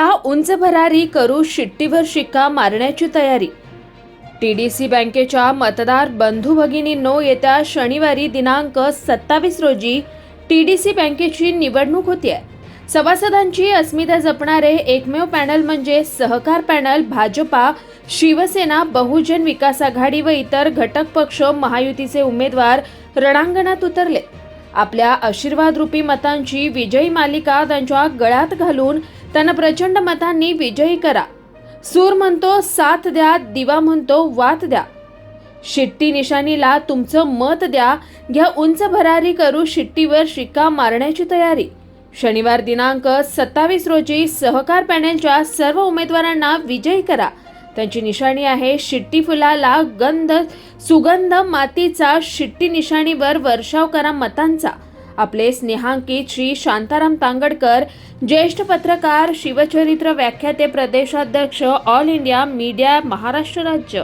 घ्या उंच भरारी, करू शिट्टीवर शिक्का मारण्याची तयारी। टीडीसी बँकेच्या मतदार बंधू भगिनींनो, येत्या शनिवारी दिनांक 27 रोजी टीडीसी बँकेची निवडणूक होतीये। सभासदांची अस्मिता जपणारे एकमेव पॅनल म्हणजे सहकार पॅनल। भाजपा, शिवसेना, बहुजन विकास आघाडी व इतर घटक पक्ष महायुतीचे उमेदवार रणांगणात उतरले। आपल्या आशीर्वाद रूपी मतांची विजयी मालिका त्यांच्या गळ्यात घालून त्यांना प्रचंड मतांनी विजयी करा। सूर म्हणतो साथ द्या, दिवा म्हणतो वात द्या। शिट्टी निशाणीला तुमचं मत द्या, घ्या उंच भरारी, करू शिट्टीवर शिक्का मारण्याची तयारी। शनिवार दिनांक 27 रोजी सहकार पॅनेलच्या सर्व उमेदवारांना विजयी करा। त्यांची निशाणी आहे शिट्टी फुलाला सुगंध मातीचा। शिट्टी निशाणीवर वर्षाव करा मतांचा। आपले स्नेहांकित श्री शांताराम तांगडकर, ज्येष्ठ पत्रकार, शिवचरित्र व्याख्याते, प्रदेशाध्यक्ष, ऑल इंडिया मीडिया महाराष्ट्र राज्य।